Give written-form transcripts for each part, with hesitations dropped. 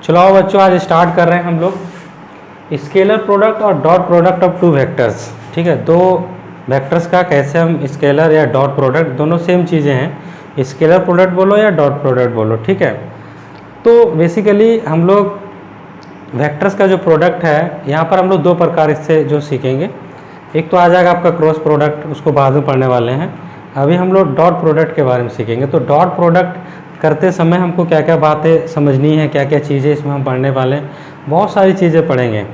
चलो आओ बच्चों, आज स्टार्ट कर रहे हैं हम लोग स्केलर प्रोडक्ट और dot product of to vectors. ठीक है, दो वेक्टर्स का कैसे हम स्केलर या डॉट प्रोडक्ट, दोनों सेम चीज़ें हैं, स्केलर प्रोडक्ट बोलो या डॉट प्रोडक्ट बोलो। ठीक है, तो बेसिकली हम लोग वेक्टर्स का जो प्रोडक्ट है यहाँ पर हम लोग दो प्रकार इससे जो सीखेंगे। एक तो आ जाएगा आपका क्रॉस प्रोडक्ट, उसको बाद में पढ़ने वाले हैं। अभी हम लोग डॉट प्रोडक्ट के बारे में सीखेंगे। तो डॉट प्रोडक्ट करते समय हमको क्या क्या बातें समझनी है, क्या क्या चीज़ें इसमें हम पढ़ने वाले हैं, बहुत सारी चीज़ें पढ़ेंगे।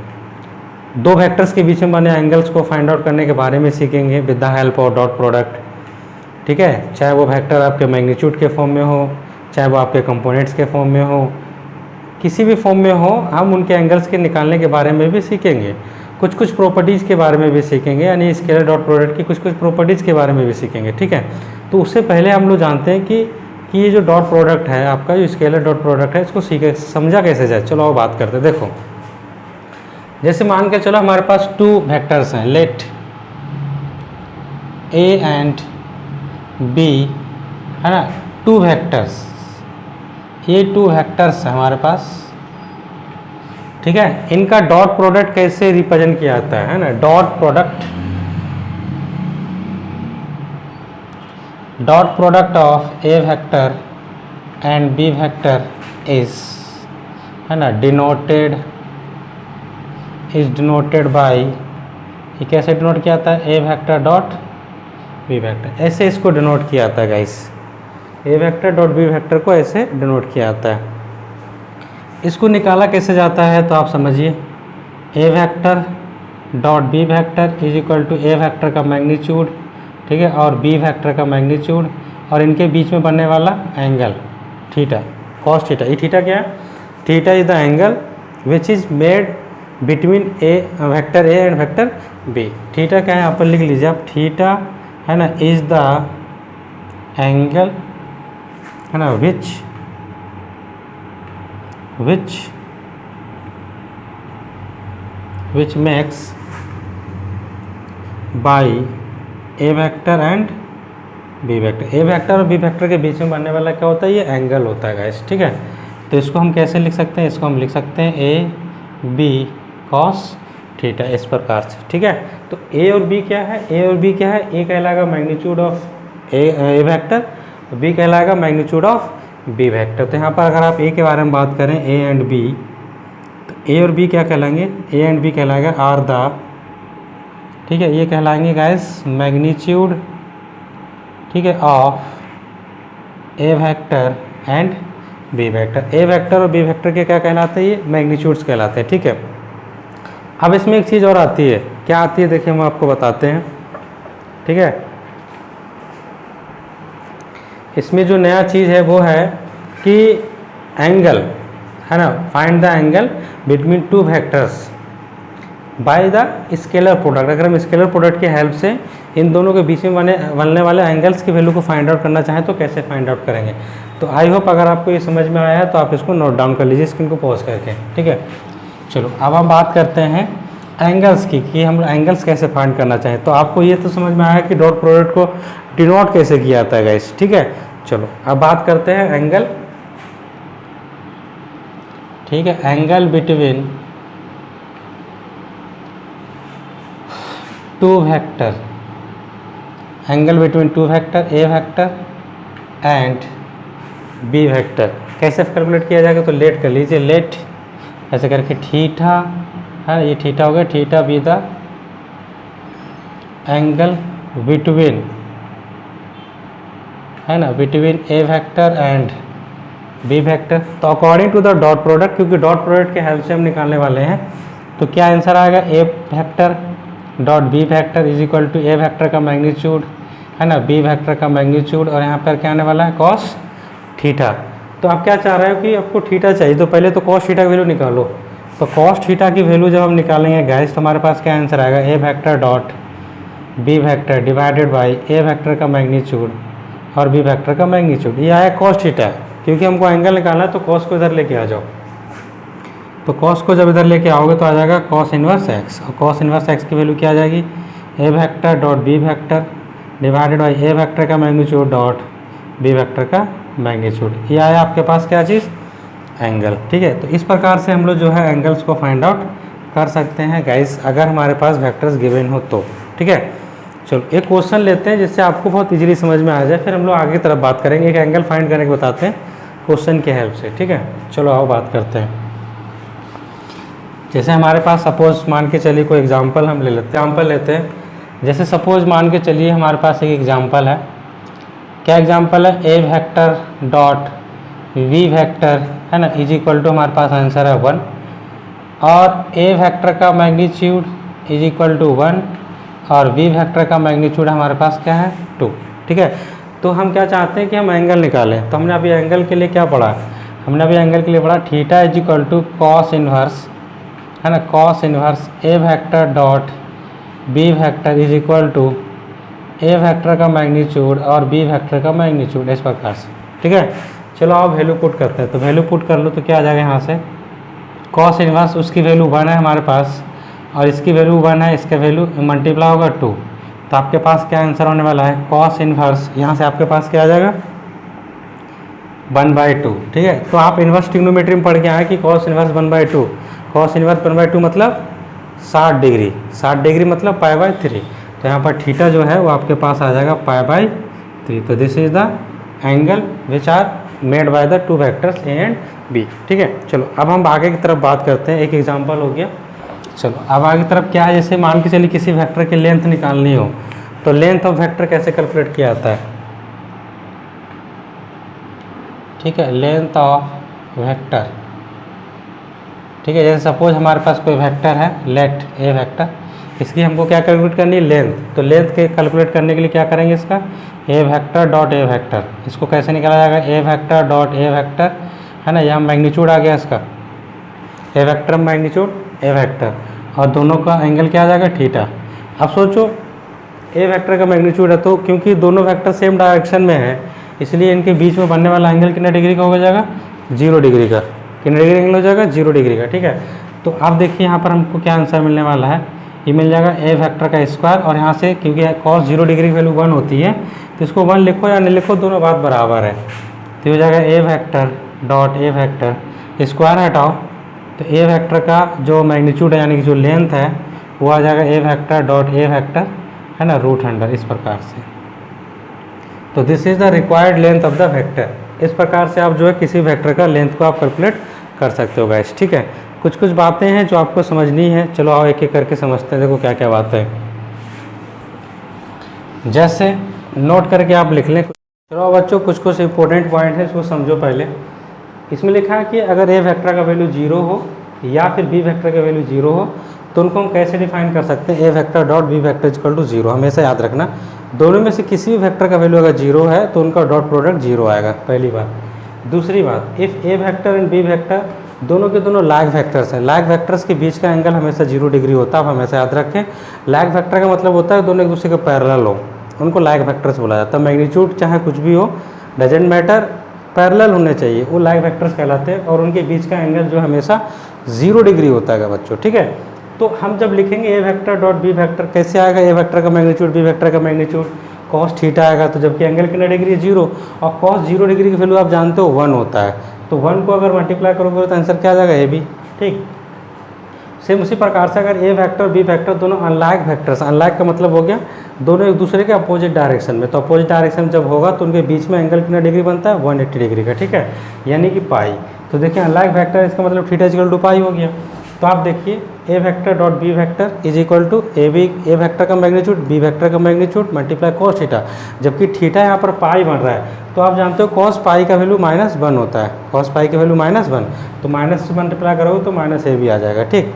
दो वेक्टर्स के बीच में बने एंगल्स को फाइंड आउट करने के बारे में सीखेंगे with the help of dot product. ठीक है, चाहे वो वेक्टर आपके मैग्नीट्यूड के फॉर्म में हो, चाहे वो आपके कंपोनेंट्स के फॉर्म में हो, किसी भी फॉर्म में हो, हम उनके एंगल्स के निकालने के बारे में भी सीखेंगे। कुछ कुछ प्रॉपर्टीज़ के बारे में भी सीखेंगे, यानी स्केलर डॉट प्रोडक्ट की कुछ कुछ प्रॉपर्टीज़ के बारे में भी सीखेंगे। ठीक है, तो उससे पहले हम लोग जानते हैं कि ये जो डॉट प्रोडक्ट है आपका, जो स्केलर डॉट प्रोडक्ट है, इसको सीखे समझा कैसे जाए। चलो अब बात करते हैं। देखो, जैसे मान के चलो हमारे पास टू वेक्टर्स हैं, लेट ए एंड बी, है ना, टू वेक्टर्स, ये टू वेक्टर्स है हमारे पास। ठीक है, इनका डॉट प्रोडक्ट कैसे रिप्रेजेंट किया जाता है ना, dot product of A vector and B vector is, है ना, डिनोटेड बाय, ये कैसे डिनोट किया जाता है, A vector dot B vector, ऐसे इसको डिनोट किया जाता है गाइस। ए वेक्टर डॉट बी वेक्टर को ऐसे डिनोट किया जाता है। इसको निकाला कैसे जाता है तो आप समझिए, A vector dot B vector is equal to A vector का मैग्नीट्यूड, ठीक है, और बी वेक्टर का मैग्नीट्यूड, और इनके बीच में बनने वाला एंगल थीटा, कॉस थीटा। ये थीटा क्या है, theta is the angle which is made between A vector A and vector B. Theta क्या है, यहाँ पर लिख लीजिए आप, थीटा, है ना, इज द एंगल, है ना, which makes by A vector and B vector. A vector और बी वेक्टर के बीच में बनने वाला क्या होता है, ये एंगल होता है गाइस। ठीक है, तो इसको हम कैसे लिख सकते हैं, इसको हम लिख सकते हैं ए बी कॉस थीटा, इस प्रकार से। ठीक है, तो ए और बी क्या है, ए और बी क्या है, ए कहलाएगा magnitude of A vector, B कहलाएगा मैग्नीट्यूड ऑफ बी वेक्टर। तो यहाँ पर अगर आप ए के बारे में बात करें, ए एंड बी, तो ए और बी क्या कहलाएंगे, ए एंड बी कहलाएगा आर द, ठीक है, ये कहलाएंगे गाइस मैग्नीट्यूड, ठीक है, of A vector and B vector. A vector और बी वेक्टर के क्या कहलाते हैं, ये मैग्नीट्यूड्स कहलाते हैं। ठीक है, अब इसमें एक चीज़ और आती है, क्या आती है देखिए हम आपको बताते हैं। ठीक है, इसमें जो नया चीज़ है वो है कि एंगल, है ना, find the angle between two vectors by the scalar product. अगर हम स्केलर प्रोडक्ट की हेल्प से इन दोनों के बीच में बनने वाले एंगल्स की वैल्यू को फाइंड आउट करना चाहें तो कैसे फाइंड आउट करेंगे। तो आई होप अगर आपको ये समझ में आया है तो आप इसको नोट डाउन कर लीजिए स्क्रीन को पॉज करके। ठीक है, चलो अब हम बात करते हैं एंगल्स की, कि हम एंगल्स कैसे फाइंड करना चाहें। तो आपको ये तो समझ में आया कि डॉट प्रोडक्ट को डिनोट कैसे किया जाता है गाइस। ठीक है, चलो अब बात करते हैं एंगल। ठीक है, angle between two vector, angle between two vector, A vector and B vector कैसे कैलकुलेट किया जाएगा। तो लेट कर लीजिए, लेट ऐसे करके थीटा, है, ये थीटा हो गया, theta be the angle between, है ना, between A vector and B vector. तो according to the dot product, क्योंकि डॉट प्रोडक्ट के हेल्प से हम निकालने वाले हैं, तो क्या आंसर आएगा, A vector dot B vector is equal to A vector का मैग्नीट्यूड, है ना, बी वेक्टर का मैग्नीट्यूड, और यहाँ पर क्या आने वाला है, कॉस थीटा। तो आप क्या चाह रहे हो कि आपको थीटा चाहिए, तो पहले तो कॉस थीटा की वैल्यू निकालो। तो कॉस थीटा की वैल्यू जब हम निकालेंगे गाइस, तो हमारे पास क्या आंसर आएगा, A vector dot B vector divided by A vector का मैग्नीट्यूड और बी वेक्टर का मैग्नीट्यूड, ये आया कॉस थीटा। क्योंकि हमको एंगल निकालना है तो कॉस को इधर लेके आ जाओ। तो कॉस को जब इधर लेके आओगे तो आ जाएगा कॉस इन्वर्स एक्स, और कॉस इन्वर्स एक्स की वैल्यू क्या आ जाएगी, A vector dot B vector divided by A vector का मैग्नीट्यूड डॉट बी वेक्टर का मैग्नीट्यूड। ये आया आपके पास क्या चीज़, एंगल। ठीक है, तो इस प्रकार से हम लोग जो है एंगल्स को फाइंड आउट कर सकते हैं गाइस, अगर हमारे पास वेक्टर्स गिवन हो तो। ठीक है, चलो एक क्वेश्चन लेते हैं जिससे आपको बहुत इजीली समझ में आ जाए, फिर हम लोग आगे की तरफ बात करेंगे। एक एंगल फाइंड करने के बताते हैं क्वेश्चन की हेल्प से। ठीक है, चलो आओ बात करते हैं। जैसे हमारे पास सपोज मान के चलिए कोई एग्जांपल हम ले लेते हैं। जैसे सपोज मान के चलिए हमारे पास एक एग्जांपल है। क्या एग्जांपल है? A vector dot V vector है ना इज इक्वल टू, हमारे पास आंसर है 1, और ए वेक्टर का मैग्नीट्यूड इज इक्वल टू 1 और वी वेक्टर का मैग्नीट्यूड हमारे पास क्या है? 2। ठीक है, तो हम क्या चाहते हैं कि हम एंगल निकालें। तो हमने अभी एंगल के लिए क्या पढ़ा? हमने अभी एंगल के लिए पढ़ा theta is equal to cos inverse, है ना, cos inverse A vector dot B vector is equal to A vector का मैग्नीट्यूड और बी वेक्टर का मैग्नीट्यूड, इस प्रकार से। ठीक है, चलो आप वैल्यू पुट करते हैं। तो वैल्यू पुट कर लो तो क्या आ जाएगा यहाँ से? कॉस इन्वर्स उसकी वैल्यू 1 है हमारे पास, और इसकी वैल्यू 1 है, इसका वैल्यू मल्टीप्लाई होगा 2। तो आपके पास क्या आंसर होने वाला है? कॉस इन्वर्स, यहाँ से आपके पास क्या आ जाएगा? 1/2। ठीक है, तो आप इन्वर्स ट्रिग्नोमेट्री में पढ़ के आए कि कॉस इन्वर्स 1/2, कॉस इन्वर्स 1/2 मतलब 60 डिग्री, 60 डिग्री मतलब π/3। तो यहाँ पर थीटा जो है वो आपके पास आ जाएगा π/3। तो this is the angle which are made by the two vectors A and B. ठीक है, चलो अब हम आगे की तरफ बात करते हैं। एक एग्जांपल हो गया। चलो अब आगे की तरफ क्या है? जैसे मान के चलिए किसी वेक्टर की लेंथ निकालनी हो, तो लेंथ ऑफ वेक्टर कैसे कैलकुलेट किया जाता है? ठीक है, लेंथ ऑफ वेक्टर। ठीक है, जैसे सपोज हमारे पास कोई वेक्टर है, लेट ए वेक्टर, इसकी हमको क्या कैलकुलेट करनी है? लेंथ। तो लेंथ के कैलकुलेट करने के लिए क्या करेंगे? इसका ए वेक्टर डॉट ए वेक्टर, इसको कैसे निकाला जाएगा? A vector dot A vector, है ना, यहाँ मैग्नीट्यूड आ गया इसका, ए वेक्टर मैग्नीट्यूड ए वेक्टर, और दोनों का एंगल क्या आ जाएगा? थीटा। अब सोचो ए वेक्टर का मैग्नीट्यूड है, तो क्योंकि दोनों वेक्टर सेम डायरेक्शन में है, इसलिए इनके बीच में बनने वाला एंगल कितना डिग्री का हो जाएगा? 0 डिग्री का। कितना डिग्री एंगल हो जाएगा? 0 डिग्री का। ठीक है, तो आप देखिए यहाँ पर हमको क्या आंसर मिलने वाला है? ये मिल जाएगा ए वेक्टर का स्क्वायर, और यहाँ से क्योंकि कॉस 0 डिग्री की वैल्यू 1 होती है, तो इसको 1 लिखो या नहीं लिखो, दोनों बात बराबर है। तो हो जाएगा A vector dot A vector, square हटाओ तो ए वेक्टर का जो मैग्नीट्यूड है यानी कि जो लेंथ है वो आ जाएगा A vector dot A vector, है ना, √100, इस प्रकार से। तो this is the required length of the vector. इस प्रकार से आप जो है किसी वेक्टर का लेंथ को आप कैलकुलेट कर सकते हो गाइस। ठीक है, कुछ कुछ बातें हैं जो आपको समझनी है। चलो आओ एक एक करके समझते हैं। देखो क्या क्या बात है, जैसे नोट करके आप लिख लें। चलो बच्चों कुछ कुछ इंपॉर्टेंट पॉइंट है, इसको समझो पहले। इसमें लिखा है कि अगर ए वेक्टर का वैल्यू 0 हो या फिर बी वेक्टर का वैल्यू 0 हो तो उनको हम कैसे डिफाइन कर सकते हैं? A vector dot B vector equal to 0। हमेशा याद रखना, दोनों में से किसी भी वेक्टर का वैल्यू अगर 0 है तो उनका डॉट प्रोडक्ट 0 आएगा, पहली बात। दूसरी बात, if A vector and B vector दोनों के दोनों लैग वेक्टर्स हैं, लैग वेक्टर्स के बीच का एंगल हमेशा 0 डिग्री होता है। आप हमेशा याद रखें, लैग वेक्टर का मतलब होता है दोनों एक दूसरे के पैरेलल हो, उनको लैग वेक्टर्स बोला जाता है। मैग्नीट्यूड चाहे कुछ भी हो, डजेंट मैटर, पैरेलल होने चाहिए, वो लैग वेक्टर्स कहलाते हैं, और उनके बीच का एंगल जो हमेशा 0 डिग्री होता है बच्चों। ठीक है, तो हम जब लिखेंगे ए वेक्टर डॉट बी वेक्टर, कैसे आएगा? ए वेक्टर का मैग्नीट्यूड बी वेक्टर का मैग्नीट्यूड कॉस थीटा आएगा, तो जबकि एंगल कितना डिग्री? 0, और कॉस 0 डिग्री की वैल्यू आप जानते हो 1 होता है, तो 1 को अगर मल्टीप्लाई करोगे तो आंसर क्या आ जाएगा? A B. ठीक, सेम उसी प्रकार से अगर ए वेक्टर बी वेक्टर दोनों अनलैग वेक्टर्स, अनलैग का मतलब हो गया दोनों एक दूसरे के अपोजिट डायरेक्शन में, तो अपोजिट डायरेक्शन जब होगा तो उनके बीच में एंगल कितना डिग्री बनता है? 180 डिग्री का। ठीक है, यानी कि पाई। तो देखिए अनलैग वेक्टर, इसका मतलब थीटा इक्वल टू पाई हो गया। तो आप देखिए A vector dot B vector is equal to A vector का मैग्नीट्यूड बी वेक्टर का मैग्नीट्यूड मल्टीप्लाई कॉस थीटा, जबकि थीटा यहाँ पर पाई बन रहा है, तो आप जानते हो कॉस पाई का वैल्यू -1 होता है, कॉस पाई की वैल्यू -1, तो माइनस से मल्टीप्लाई करोगे तो माइनस ए भी आ जाएगा। ठीक,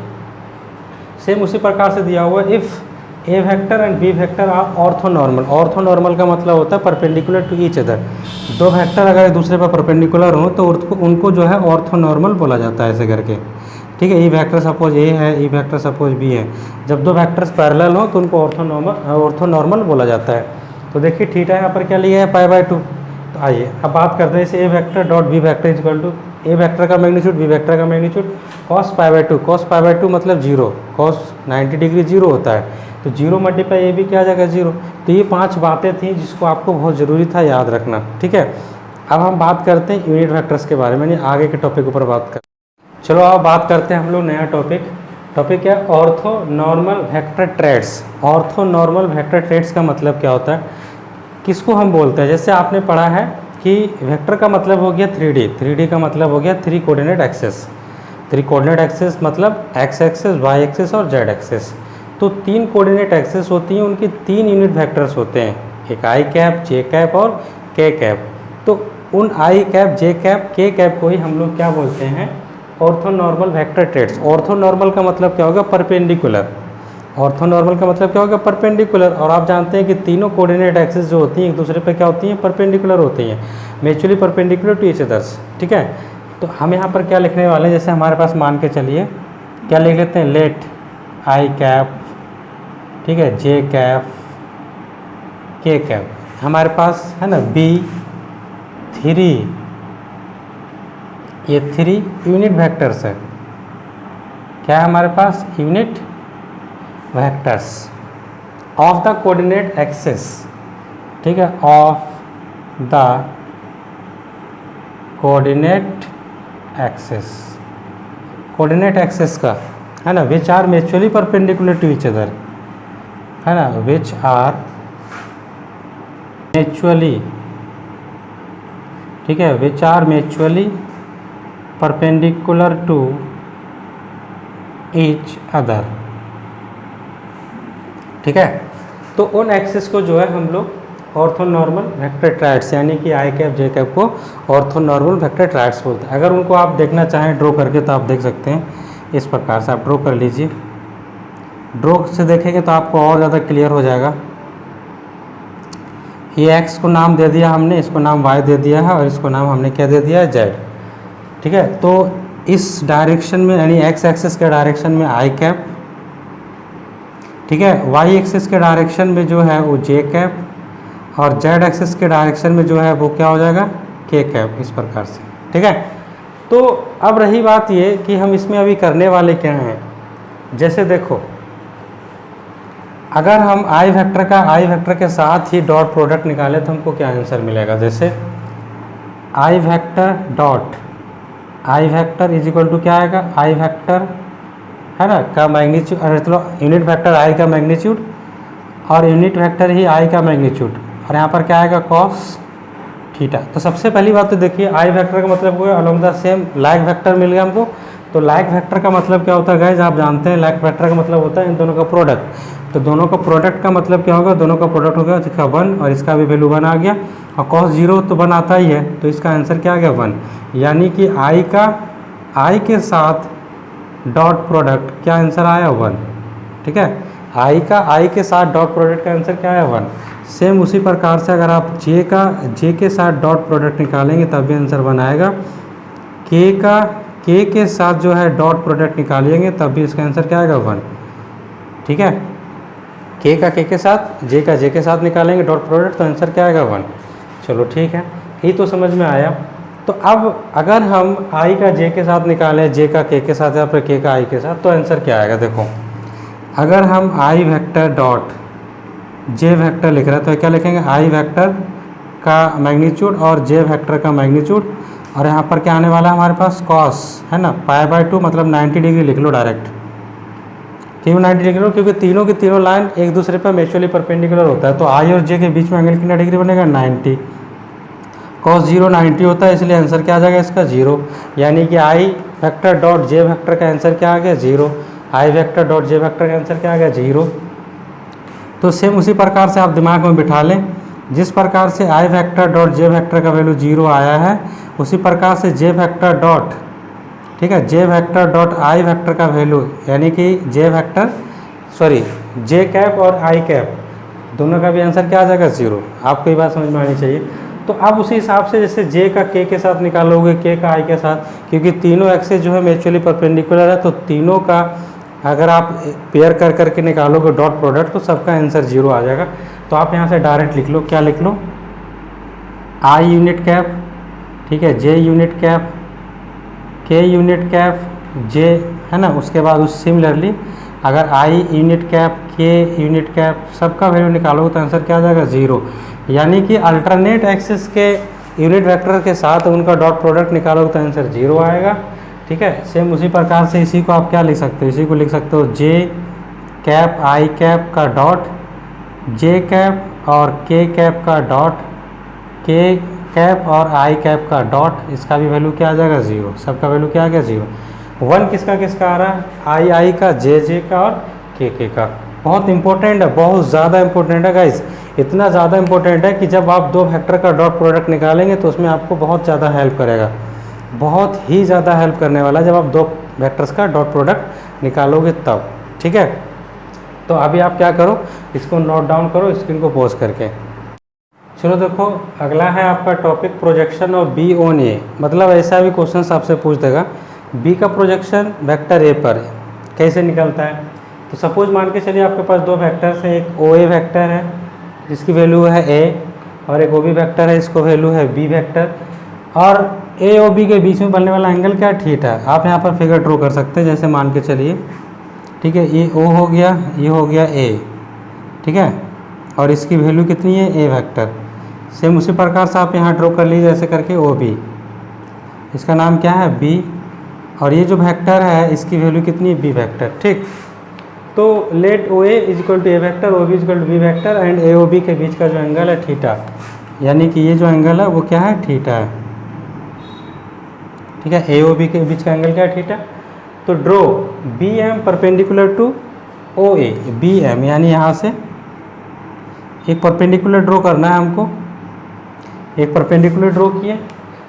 सेम उसी प्रकार से दिया हुआ if A vector and B vector are orthonormal. Orthonormal का मतलब होता है परपेंडिकुलर टू ईच अदर। दो वेक्टर अगर एक दूसरे पर परपेंडिकुलर हो तो उनको जो है ऑर्थोनॉर्मल बोला जाता है, ऐसे करके। ठीक है, ई वेक्टर सपोज ए है, ई वेक्टर सपोज बी है, जब दो वेक्टर्स पैरेलल हो तो उनको ऑर्थोनॉर्मल बोला जाता है। तो देखिए थीटा यहाँ पर क्या लिया है? π/2। तो आइए अब बात करते हैं इसे A vector dot B vector equal to A vector का मैग्नीट्यूड बी वेक्टर का मैग्नीट्यूड cos π/2। cos π/2 मतलब 0, cos 90 डिग्री 0 होता है, तो 0 मल्टीप्लाई ए भी क्या आ जाएगा? 0। तो ये 5 बातें थी जिसको आपको बहुत ज़रूरी था याद रखना। ठीक है, अब हम बात करते हैं यूनिट वेक्टर्स के बारे में, यानी आगे के टॉपिक ऊपर बात कर। चलो अब बात करते हैं हम लोग नया टॉपिक क्या है, orthonormal vector triads. Orthonormal vector triads का मतलब क्या होता है, किसको हम बोलते हैं। जैसे आपने पढ़ा है कि वेक्टर का मतलब हो गया 3D का मतलब हो गया 3 कोऑर्डिनेट एक्सेस। 3 कोऑर्डिनेट एक्सेस मतलब एक्स एक्सेस, वाई एक्सेस और जेड एक्सेस। तो 3 कोऑर्डिनेट एक्सेस होती हैं, उनके 3 यूनिट वेक्टर्स होते हैं, एक आई कैप, जे कैप और के कैप। तो उन आई कैप, जे कैप, के कैप को ही हम लोग क्या बोलते हैं, ऑर्थोनॉर्मल वेक्टर ट्रेड्स। ऑर्थोनॉर्मल का मतलब क्या होगा, परपेंडिकुलर। ऑर्थोनॉर्मल का मतलब क्या होगा, परपेंडिकुलर। और आप जानते हैं कि तीनों कोऑर्डिनेट एक्सिस जो होती हैं एक दूसरे पे क्या होती हैं, परपेंडिकुलर होती हैं, mutually perpendicular to each others. ठीक है, तो हम यहाँ पर क्या लिखने वाले हैं, जैसे हमारे पास मान के चलिए क्या लिख लेते हैं, लेट आई कैप, ठीक है, जे कैप, के कैप, हमारे पास है ना B3, ये 3 यूनिट वेक्टर्स है। क्या है हमारे पास, unit vectors of the coordinate axis. ठीक है, of the coordinate axis, coordinate axis का है ना, which are mutually perpendicular to each other, है ना, विच आर म्यूचुअली, ठीक है, which are mutually perpendicular to each other. ठीक है, तो उन एक्सिस को जो है हम लोग ऑर्थोनॉर्मल वेक्टर ट्रायड्स, यानी कि आई कैप, जे कैप को ऑर्थोनॉर्मल वेक्टर ट्रायड्स बोलते हैं। अगर उनको आप देखना चाहें ड्रॉ करके तो आप देख सकते हैं, इस प्रकार से आप ड्रॉ कर लीजिए। ड्रॉ से देखेंगे तो आपको और ज़्यादा क्लियर हो जाएगा। ये एक्स को नाम दे दिया हमने, इसको नाम वाई दे दिया है और इसको नाम हमने क्या दे दिया है, जेड। ठीक है, तो इस डायरेक्शन में यानी एक्स एक्सिस के डायरेक्शन में आई कैप, ठीक है, वाई एक्सिस के डायरेक्शन में जो है वो जे कैप और जेड एक्सिस के डायरेक्शन में जो है वो क्या हो जाएगा, के कैप, इस प्रकार से। ठीक है, तो अब रही बात ये कि हम इसमें अभी करने वाले क्या हैं। जैसे देखो, अगर हम आई वेक्टर के साथ ही डॉट प्रोडक्ट निकालें तो हमको क्या आंसर मिलेगा। जैसे आई वेक्टर इज इक्वल टू क्या आएगा, आई वेक्टर है ना का मैग्नीट्यूड, अरे चलो यूनिट वेक्टर आई का मैग्नीट्यूड और यूनिट वेक्टर ही आई का मैग्नीट्यूड, और यहाँ पर क्या आएगा, कॉस थीटा। तो सबसे पहली बात तो देखिए, आई वेक्टर का मतलब हुआ along the same, like vector मिल गया हमको। तो लाइक वेक्टर का मतलब क्या होता है गाइस, आप जानते हैं लाइक वेक्टर का मतलब होता है इन दोनों का प्रोडक्ट। तो दोनों का प्रोडक्ट का मतलब क्या होगा, दोनों का प्रोडक्ट होगा, इसका 1 और इसका भी वैल्यू 1 आ गया, और कॉस 0 तो 1 आता ही है, तो इसका आंसर क्या आ गया, 1। यानी कि आई के साथ डॉट प्रोडक्ट क्या आंसर आया, 1। ठीक है, आई के साथ डॉट प्रोडक्ट का आंसर क्या आया, 1। सेम उसी प्रकार से अगर आप जे के साथ डॉट प्रोडक्ट निकालेंगे तब भी आंसर 1 आएगा। के के साथ जो है डॉट प्रोडक्ट निकालेंगे तब भी इसका आंसर क्या आएगा, 1। ठीक है, के के साथ, जे के साथ निकालेंगे डॉट प्रोडक्ट तो आंसर क्या आएगा, 1। चलो ठीक है, ये तो समझ में आया। तो अब अगर हम आई का जे के साथ निकालें, जे का के साथ या फिर के का आई के साथ, तो आंसर क्या आएगा। देखो, अगर हम आई वेक्टर डॉट जे वेक्टर लिख रहे हैं तो क्या लिखेंगे, आई वेक्टर का मैग्नीट्यूड और जे वेक्टर का मैग्नीट्यूड, और यहाँ पर क्या आने वाला है हमारे पास, कॉस, है ना, π/2 मतलब 90 डिग्री लिख लो डायरेक्ट। क्यों 90 डिग्री लो, क्योंकि तीनों की तीनों लाइन एक दूसरे पर म्यूचुअली परपेंडिकुलर होता है। तो आई और जे के बीच में एंगल कितना डिग्री बनेगा, 90। कॉस 0 90 होता है, इसलिए आंसर क्या आ जाएगा इसका, 0। यानी कि आई वेक्टर डॉट जे वेक्टर का आंसर क्या आ गया, 0। आई वेक्टर डॉट जे वेक्टर का आंसर क्या आ गया, 0। तो सेम उसी प्रकार से आप दिमाग में बिठा लें, जिस प्रकार से आई वेक्टर डॉट जे वेक्टर का वैल्यू 0 आया है, उसी प्रकार से जे वेक्टर डॉट, ठीक है, जे वेक्टर डॉट आई वेक्टर का वैल्यू, यानी कि जे कैप और आई कैप दोनों का भी आंसर क्या आ जाएगा, 0। आपको ये बात समझ में आनी चाहिए। तो आप उसी हिसाब से जैसे जे का के साथ निकालोगे, के का आई के साथ, क्योंकि तीनों एक्सेस जो है म्यूचुअली परपेंडिकुलर है, तो तीनों का अगर आप पेयर कर करके निकालोगे डॉट प्रोडक्ट तो सबका आंसर 0 आ जाएगा। तो आप यहाँ से डायरेक्ट लिख लो, क्या लिख लो, आई यूनिट कैप, ठीक है, जे यूनिट कैप, के यूनिट कैप, जे, है ना, उसके बाद उस सिमिलरली अगर आई यूनिट कैप, के यूनिट कैप सबका वैल्यू निकालोगे तो आंसर क्या आ जाएगा, 0। यानी कि अल्टरनेट एक्सिस के यूनिट वेक्टर के साथ उनका डॉट प्रोडक्ट निकालोगे तो आंसर 0 आएगा। ठीक है, सेम उसी प्रकार से इसी को आप क्या लिख सकते हो, इसी को लिख सकते हो जे कैप आई कैप का डॉट जे कैप और के कैप का डॉट के कैप और आई कैप का डॉट, इसका भी वैल्यू क्या आ जाएगा 0, सबका वैल्यू क्या आ गया 0। 1 किसका किसका आ रहा है, आई का, जे का और के का। बहुत इंपॉर्टेंट है, बहुत ज़्यादा इंपॉर्टेंट है गाइस, इतना ज़्यादा इंपॉर्टेंट है कि जब आप दो वेक्टर का डॉट प्रोडक्ट निकालेंगे तो उसमें आपको बहुत ज़्यादा हेल्प करेगा, बहुत ही ज़्यादा हेल्प करने वाला है जब आप दो वेक्टर्स का डॉट प्रोडक्ट निकालोगे तब। ठीक है, तो अभी आप क्या करो, इसको नोट डाउन करो स्क्रीन को पॉज करके। चलो देखो, अगला है आपका topic projection of B on A. मतलब ऐसा भी क्वेश्चन आपसे पूछ देगा, बी का प्रोजेक्शन वेक्टर ए पर कैसे निकलता है। तो सपोज मान के चलिए आपके पास दो वेक्टर्स हैं, एक ओ ए वैक्टर है जिसकी वैल्यू है ए, और एक ओ बी वैक्टर है इसको वैल्यू है बी वैक्टर, और ए और बी के बीच में बनने वाला एंगल क्या थीटा है। आप यहाँ पर फिगर ड्रॉ कर सकते हैं, जैसे मान के चलिए, ठीक है, ये ओ हो गया, ये हो गया ए, ठीक है, और इसकी वैल्यू कितनी है ए वेक्टर। सेम उसी प्रकार से आप यहाँ ड्रॉ कर लीजिए ऐसे करके ओ बी, इसका नाम क्या है बी, और ये जो वेक्टर है इसकी वैल्यू कितनी है बी वेक्टर। ठीक, तो let O A is equal to A vector, O B is equal to B vector, and A O B के बीच का जो एंगल है थीटा, यानी कि ये जो एंगल है वो क्या है थीटा है। ठीक है, ए ओ बी के बीच का एंगल क्या है थीटा। तो draw B M perpendicular to O A, B M यानी यहाँ से एक परपेंडिकुलर ड्रॉ करना है हमको, एक परपेंडिकुलर ड्रॉ किए,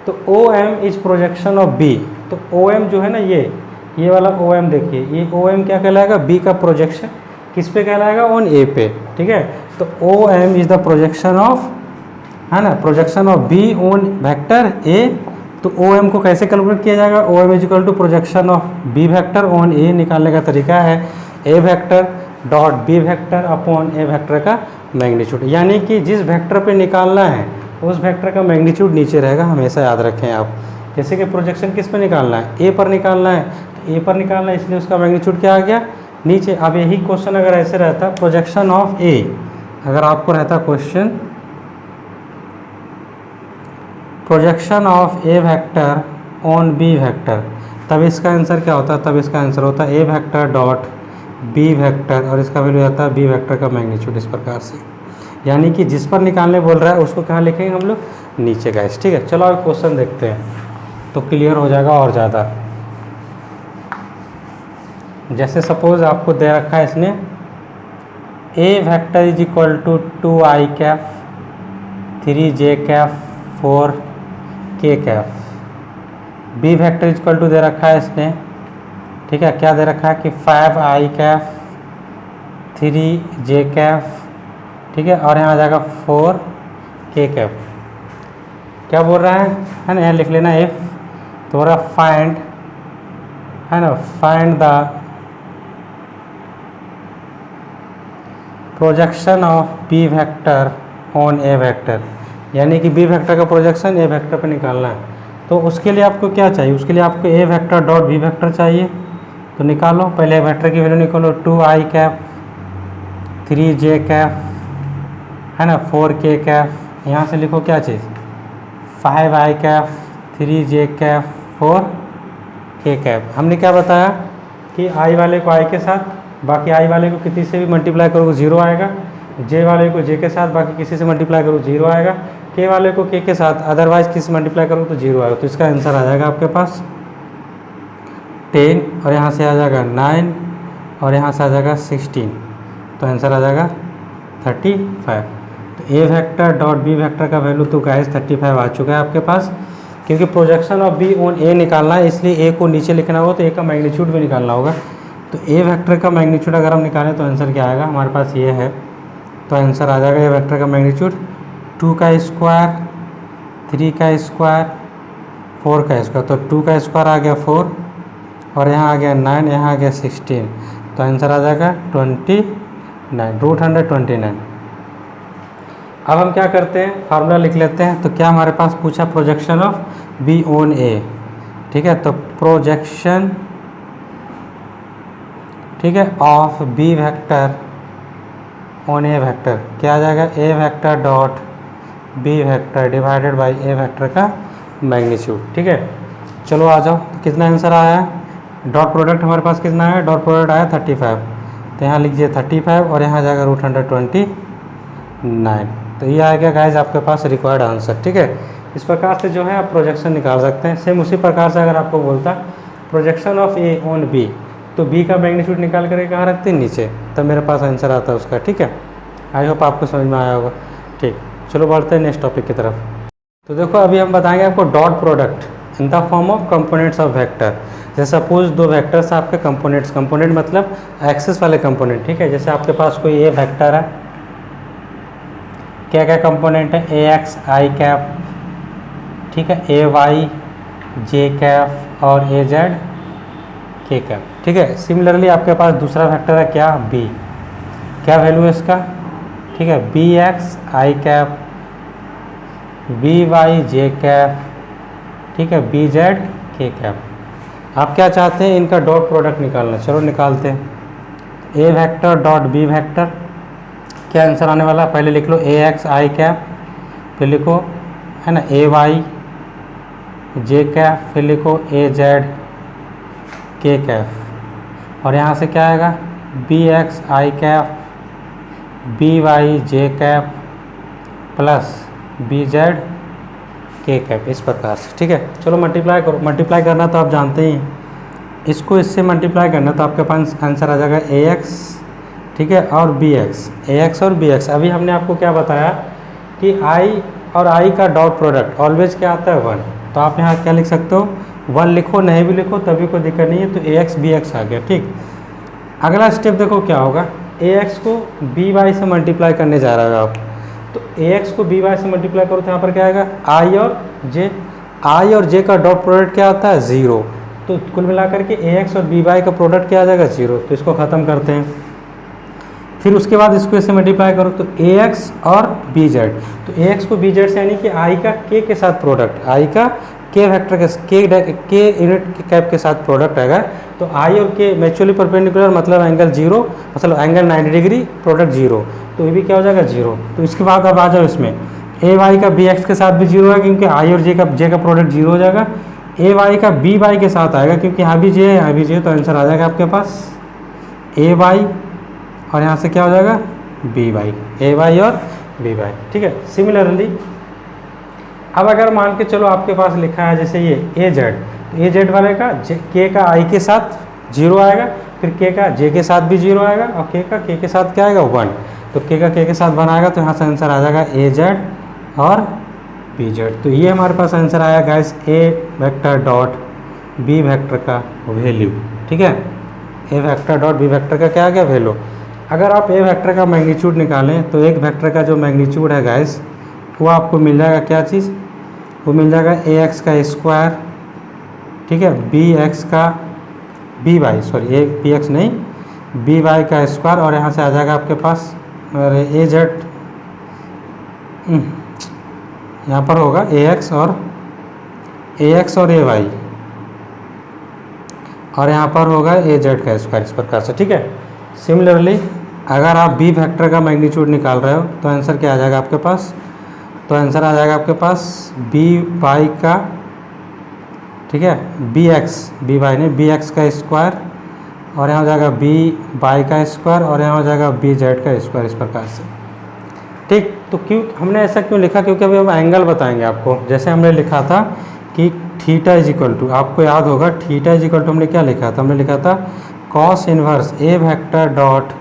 तो O M is projection of B. तो ओ एम जो है ना, ये वाला ओ एम देखिए, ये ओ एम क्या कहलाएगा, बी का प्रोजेक्शन किस पे कहलाएगा, ऑन ए पे। ठीक है, तो O M is the projection of, है ना, projection of B on vector A. तो ओ एम को कैसे कैलकुलेट किया जाएगा, O M is equal to projection of B vector on A. निकालने का तरीका है A vector dot B vector upon A vector का मैग्नीट्यूड, यानी कि जिस वेक्टर पे निकालना है उस वेक्टर का मैग्नीट्यूड नीचे रहेगा, हमेशा याद रखें आप। जैसे कि प्रोजेक्शन किस पे निकालना है, ए पर निकालना है, तो ए पर निकालना है इसलिए उसका मैग्नीट्यूड क्या आ गया नीचे। अब यही क्वेश्चन अगर ऐसे रहता प्रोजेक्शन ऑफ ए, अगर आपको रहता question projection of A vector on B vector, तब इसका आंसर क्या होता है, तब इसका आंसर होता है A vector dot B vector, और इसका वैल्यू आता है बी वेक्टर का मैग्नीट्यूड। इस प्रकार से, यानी कि जिस पर निकालने बोल रहा है उसको कहाँ लिखेंगे हम लोग, नीचे गाइस। ठीक है, चलो अब क्वेश्चन देखते हैं तो क्लियर हो जाएगा और ज़्यादा। जैसे सपोज आपको दे रखा है इसने A vector is equal to 2i cap 3j cap 4k cap, B vector is equal to दे रखा है इसने, ठीक है, क्या दे रखा है कि 5i कैफ 3j कैफ, ठीक है, और यहाँ आ जाएगा 4k कैफ। क्या बोल रहा है ना, यहाँ लिख लेना एफ, तो बोल रहा फाइंड, है ना, find the projection of B vector on A vector, यानी कि बी वेक्टर का प्रोजेक्शन ए वेक्टर पे निकालना है। तो उसके लिए आपको क्या चाहिए, उसके लिए आपको ए वेक्टर डॉट बी वेक्टर चाहिए। तो निकालो, पहले वेक्टर की वैल्यू निकालो, 2i कैप 3j कैप, है ना, 4k कैप, यहाँ से लिखो क्या चीज़ 5i cap 3j cap 4k cap. हमने क्या बताया कि i वाले को i के साथ, बाकी i वाले को किसी से भी मल्टीप्लाई करो 0 आएगा, j वाले को j के साथ बाकी किसी से मल्टीप्लाई करो 0 आएगा, k वाले को k के साथ अदरवाइज किसी से मल्टीप्लाई करो तो 0 आएगा। तो इसका आंसर आ जाएगा आपके पास 10, और यहाँ से आ जाएगा 9, और यहाँ से आ जाएगा 16, तो आंसर आ जाएगा 35। तो ए वेक्टर डॉट बी वेक्टर का वैल्यू तो गाइस 35 आ चुका है आपके पास, क्योंकि प्रोजेक्शन ऑफ बी ऑन ए निकालना है, इसलिए ए को नीचे लिखना होगा तो ए का मैग्नीट्यूड भी निकालना होगा। तो ए वेक्टर का मैग्नीट्यूड अगर हम निकालें तो आंसर क्या आएगा, हमारे पास ये है, तो आंसर आ जाएगा ए वेक्टर का मैग्नीट्यूड 2 का स्क्वायर 3 का स्क्वायर 4 का स्क्वायर, तो 2 का स्क्वायर आ गया 4, और यहाँ आ गया 9, यहाँ आ गया 16, तो आंसर आ जाएगा 29, रूट 129। अब हम क्या करते हैं, फार्मूला लिख लेते हैं। तो क्या हमारे पास पूछा, projection of B on A, ठीक है, तो प्रोजेक्शन, ठीक है, of B vector on A vector क्या आ जाएगा, A vector dot B vector divided by A vector का मैग्नीट्यूड। ठीक है, चलो आ जाओ, तो कितना आंसर आया है? डॉट प्रोडक्ट हमारे पास कितना है? डॉट प्रोडक्ट आया 35, तो यहाँ लिखिए 35 और यहाँ जाएगा √129। तो ये आ गया गाइज आपके पास रिक्वायर्ड आंसर। ठीक है, इस प्रकार से जो है आप प्रोजेक्शन निकाल सकते हैं। सेम उसी प्रकार से अगर आपको बोलता projection of A on B, तो बी का मैग्नीट्यूड निकाल करके कहाँ रखते हैं? नीचे, तब मेरे पास आंसर आता है उसका। ठीक है, आई होप आपको समझ में आया होगा। ठीक, चलो बढ़ते हैं नेक्स्ट टॉपिक की तरफ। तो देखो अभी हम बताएंगे आपको dot product in the form of components of vector. जैसे सपोज दो वेक्टर्स आपके कंपोनेंट्स, कंपोनेंट मतलब एक्सेस वाले कंपोनेंट। ठीक है, जैसे आपके पास कोई ए वेक्टर है, क्या क्या कंपोनेंट है? ए एक्स आई कैप, ठीक है, ए वाई जे कैप और ए जेड के कैप। ठीक है, सिमिलरली आपके पास दूसरा वेक्टर है क्या? बी, क्या वैल्यू है इसका? ठीक है, बी एक्स आई कैप, बी वाई जे कैप, ठीक है, बी जेड के कैप। आप क्या चाहते हैं? इनका डॉट प्रोडक्ट निकालना। चलो निकालते हैं। A vector dot B vector, क्या आंसर आने वाला? पहले लिख लो ए एक्स आई कैप, फिर लिखो है ना ए वाई जे कैप, फिर लिखो ए जेड के कैप, और यहाँ से क्या आएगा? बी एक्स आई कैप, बी वाई जे कैप प्लस बी जेड के कैप, इस प्रकार से। ठीक है, चलो मल्टीप्लाई करो। मल्टीप्लाई करना तो आप जानते ही हैं, इसको इससे मल्टीप्लाई करना, तो आपके पास आंसर आ जाएगा ए एक्स, ठीक है, और बी एक्स, ए एक्स और बी एक्स। अभी हमने आपको क्या बताया कि आई और आई का डॉट प्रोडक्ट ऑलवेज क्या आता है? 1। तो आप यहाँ क्या लिख सकते हो? 1 लिखो, नहीं भी लिखो तभी कोई दिक्कत नहीं है। तो ए एक्स बी एक्स आ गया। ठीक, अगला स्टेप देखो क्या होगा। ए एक्स को बी वाई से मल्टीप्लाई करने जा रहा है आप, तो ए एक्स को बी वाई से मल्टीप्लाई करो तो यहाँ पर क्या आएगा? आई और जे, आई और जे का डॉट प्रोडक्ट क्या आता है? 0। तो कुल मिलाकर के ए एक्स और बी वाई का प्रोडक्ट क्या आ जाएगा? 0। तो इसको ख़त्म करते हैं। फिर उसके बाद इसको इससे मल्टीप्लाई करो तो ए एक्स और बी जेड, तो ए एक्स को बी जेड से यानी कि आई का के के साथ प्रोडक्ट, आई का के वेक्टर के यूनिट कैप के साथ प्रोडक्ट आएगा। तो आई और के म्यूचुअली परपेंडिकुलर मतलब एंगल 0, मतलब एंगल 90 डिग्री, प्रोडक्ट 0, तो ये भी क्या हो जाएगा? 0। तो इसके बाद अब आ जाओ इसमें, ए वाई का बी एक्स के साथ भी 0 है क्योंकि आई और जे का प्रोडक्ट 0 हो जाएगा। ए वाई का बी वाई के साथ आएगा क्योंकि यहाँ भी जे है यहाँ भी जे, तो आंसर आ जाएगा आपके पास ए वाई और यहाँ से क्या हो जाएगा? बी वाई, ए वाई और बी वाई। ठीक है, सिमिलरली अब अगर मान के चलो आपके पास लिखा है जैसे ये ए जेड, तो ए जेड वाले का के का आई के साथ 0 आएगा, फिर के का जे के साथ भी 0 आएगा, और के का के साथ क्या आएगा? 1। तो के का के साथ 1 आएगा, तो यहाँ से आंसर आ जाएगा ए जेड और बी जेड। तो ये हमारे पास आंसर आया गाइस ए वेक्टर डॉट बी वेक्टर का वैल्यू। ठीक है, A vector dot B vector का क्या आ गया? वैल्यू। अगर आप ए वेक्टर का मैग्नीट्यूड निकालें तो एक वेक्टर का जो मैग्नीट्यूड है गाइस, वो आपको मिल जाएगा क्या चीज़? वो मिल जाएगा ए एक्स का स्क्वायर, ठीक है, बी एक्स का B Y, sorry A B X नहीं, बी वाई का स्क्वायर, और यहाँ से आ जाएगा आपके पास ए जेड, यहाँ पर होगा ए एक्स और ए वाई, और यहाँ पर होगा ए जेड का स्क्वायर, इस प्रकार से। ठीक है, सिमिलरली अगर आप बी वेक्टर का मैग्नीट्यूड निकाल रहे हो तो आंसर क्या आ जाएगा आपके पास? तो आंसर आ जाएगा आपके पास बी वाई का, ठीक है, बी एक्स, बी वाई नहीं, बी एक्स का स्क्वायर, और यहाँ हो जाएगा बी वाई का स्क्वायर, और यहाँ हो जाएगा बी जेड का स्क्वायर, इस प्रकार से। ठीक, तो क्यों हमने ऐसा क्यों लिखा? क्योंकि अभी हम एंगल बताएंगे आपको। जैसे हमने लिखा था कि थीटा इज इक्वल टू, आपको याद होगा थीटा इज इक्वल टू हमने क्या लिखा था? हमने लिखा था cos inverse A vector dot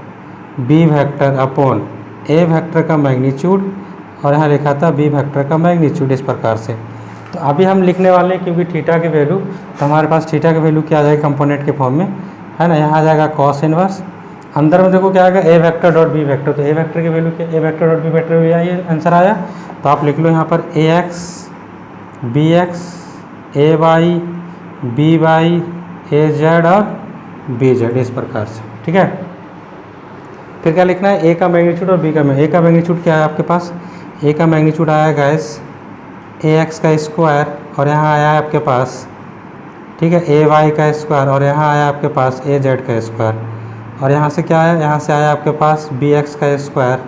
B vector upon A vector का मैग्नीट्यूड, और यहाँ लिखा था बी वेक्टर का मैग्नीट्यूड, इस प्रकार से। तो अभी हम लिखने वाले हैं क्योंकि थीटा की वैल्यू, तो हमारे पास थीटा की वैल्यू क्या आ जाएगी? कंपोनेंट के फॉर्म में, है ना, यहाँ आ जाएगा कॉस इनवर्स, अंदर में देखो क्या आएगा? A vector dot B vector, तो ए वेक्टर की वैल्यू क्या? ए वेक्टर डॉट बी वेक्टर भी आई, आंसर आया। तो आप लिख लो यहाँ पर ए X B x, A Y B Y, A Z और बी जेड, इस प्रकार से। ठीक है, फिर क्या लिखना है? ए का मैग्नीट्यूड और बी का ए का मैग्नीट्यूड क्या है आपके पास? ए का मैग्नीट्यूड आया गैस ए एक्स का स्क्वायर, और यहाँ आया है आपके पास, ठीक है, ए वाई का स्क्वायर, और यहाँ आया आपके पास ए जेड का स्क्वायर, और यहाँ से क्या आया? यहाँ से आया आपके पास बी एक्स का स्क्वायर,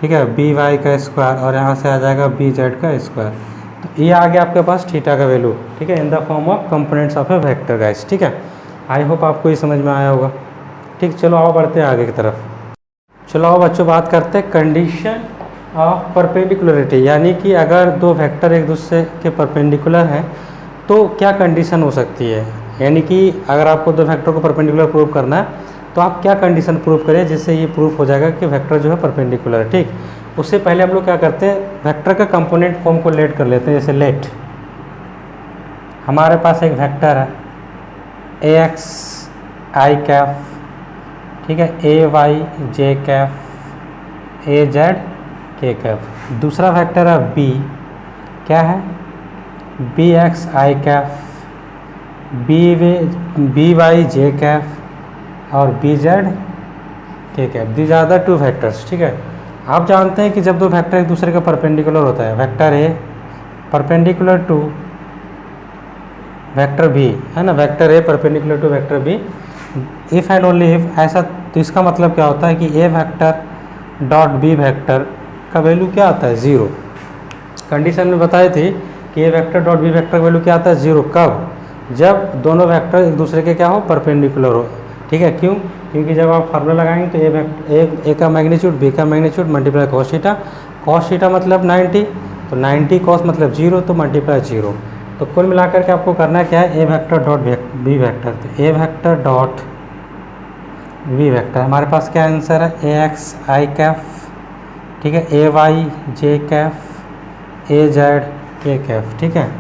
ठीक है, बी वाई का स्क्वायर और यहाँ से आ जाएगा बी जेड का स्क्वायर। तो ये आ गया आपके पास थीटा का वैल्यू, ठीक है, in the form of components of A vector guys. ठीक है, आई होप आपको ये समझ में आया होगा। ठीक, चलो आओ बढ़ते हैं आगे की तरफ। चलो आओ बच्चों बात करते हैं कंडीशन ऑफ परपेंडिकुलरिटी, यानी कि अगर दो वेक्टर एक दूसरे के परपेंडिकुलर हैं तो क्या कंडीशन हो सकती है। यानी कि अगर आपको दो वेक्टर को परपेंडिकुलर प्रूव करना है तो आप क्या कंडीशन प्रूव करें जिससे ये प्रूफ हो जाएगा कि वेक्टर जो है परपेंडिकुलर है। ठीक, उससे पहले हम लोग क्या करते हैं, वेक्टर का कंपोनेंट फॉर्म को लेट कर लेते हैं। जैसे लेट हमारे पास एक वेक्टर है ए एक्स आई कैफ, ठीक है, A Y J cap, A Z K cap. दूसरा वेक्टर है बी, क्या है, B X I cap, B Y J cap और B Z K cap. These are the two vectors. ठीक है, आप जानते हैं कि जब दो वेक्टर एक दूसरे का परपेंडिकुलर होता है, vector A perpendicular to vector B, है ना, vector A perpendicular to vector B, if and only if ऐसा, तो इसका मतलब क्या होता है कि A vector dot B vector का वैल्यू क्या आता है, ज़ीरो। कंडीशन में बताई थी कि A vector dot B vector का वैल्यू क्या आता है, ज़ीरो। कब, जब दोनों वेक्टर एक दूसरे के क्या हो, परपेंडिकुलर हो। ठीक है, क्यों, क्योंकि जब आप फार्मूला लगाएंगे तो ए का मैग्नीट्यूड बी का मैग्नीट्यूड मल्टीप्लाई कॉस थीटा मतलब 90, तो 90 कॉस मतलब 0, तो मल्टीप्लाई 0। तो कुल मिलाकर के आपको करना क्या है, A vector dot B vector. तो ए वेक्टर डॉट बी वेक्टर हमारे पास क्या आंसर है, ए एक्स आई कैफ, ठीक है, A Y J cap, A Z K Kaif. ठीक है,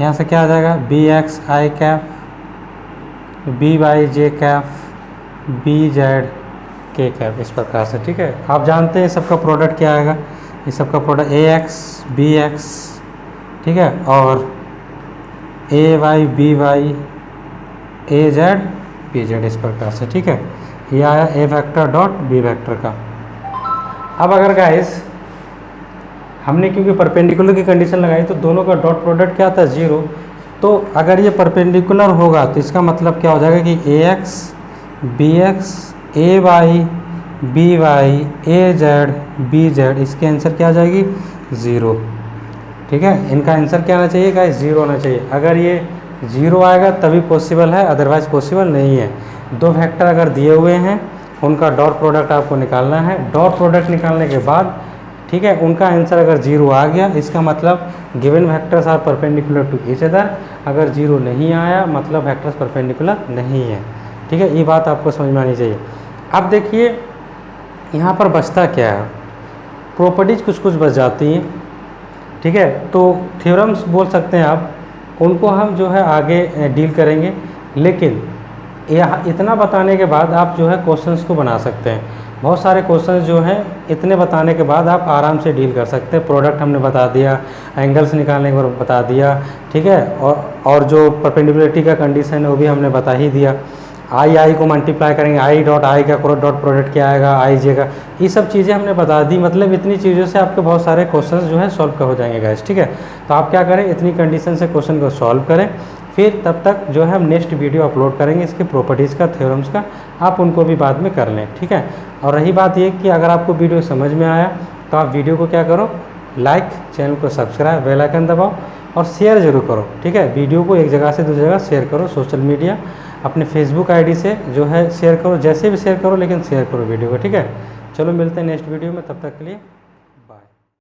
यहाँ से क्या आ जाएगा, B X I cap, B Y J Kaif, B Z K Kaif, इस प्रकार से। ठीक है, आप जानते हैं सबका प्रोडक्ट क्या आएगा, इस सबका product A X B X, ठीक है, और A Y B Y, A Z B Z, इस प्रकार से। ठीक है, ये आया A vector dot B vector का। अब अगर गाइस हमने क्योंकि परपेंडिकुलर की कंडीशन लगाई तो दोनों का डॉट प्रोडक्ट क्या था, 0। तो अगर ये परपेंडिकुलर होगा तो इसका मतलब क्या हो जाएगा कि ए X B x, A Y B Y, A Z B Z, इसके आंसर क्या आ जाएगी, 0। ठीक है, इनका आंसर क्या आना चाहिए गाइस, 0 आना चाहिए। अगर ये 0 आएगा तभी पॉसिबल है, अदरवाइज पॉसिबल नहीं है। दो वेक्टर अगर दिए हुए हैं उनका डॉट प्रोडक्ट आपको निकालना है। डॉट प्रोडक्ट निकालने के बाद, ठीक है, उनका आंसर अगर 0 आ गया इसका मतलब given vectors are perpendicular to each other. अगर 0 नहीं आया मतलब वेक्टर्स परपेंडिकुलर नहीं है। ठीक है, ये बात आपको समझ में आनी चाहिए। अब देखिए यहाँ पर बचता क्या है, प्रॉपर्टीज कुछ कुछ बच जाती हैं। ठीक है, तो थ्योरम्स बोल सकते हैं आप, उनको हम जो है आगे डील करेंगे। लेकिन यह इतना बताने के बाद आप जो है क्वेश्चंस को बना सकते हैं। बहुत सारे क्वेश्चंस जो हैं इतने बताने के बाद आप आराम से डील कर सकते हैं। प्रोडक्ट हमने बता दिया, एंगल्स निकालने को बता दिया, ठीक है, और जो परपेंडिकुलरिटी का कंडीशन है वो भी हमने बता ही दिया। आई को मल्टीप्लाई करेंगे, आई डॉट आई का डॉट प्रोडक्ट क्या आएगा, आई जे का, ये सब चीज़ें हमने बता दी। मतलब इतनी चीज़ों से आपके बहुत सारे क्वेश्चंस जो है सॉल्व हो जाएंगे गाइस। ठीक है, तो आप क्या करें, इतनी कंडीशन से क्वेश्चन को सॉल्व करें, फिर तब तक जो है हम नेक्स्ट वीडियो अपलोड करेंगे इसके प्रॉपर्टीज़ का, थ्योरम्स का, आप उनको भी बाद में कर लें। ठीक है, और रही बात ये कि अगर आपको वीडियो समझ में आया तो आप वीडियो को क्या करो, लाइक, चैनल को सब्सक्राइब, बेल आइकन दबाओ और शेयर ज़रूर करो। ठीक है, वीडियो को एक जगह से दूसरी जगह शेयर करो, सोशल मीडिया अपने फेसबुक आईडी से जो है शेयर करो, जैसे भी शेयर करो लेकिन शेयर करो वीडियो को। ठीक है, चलो मिलते हैं नेक्स्ट वीडियो में, तब तक के लिए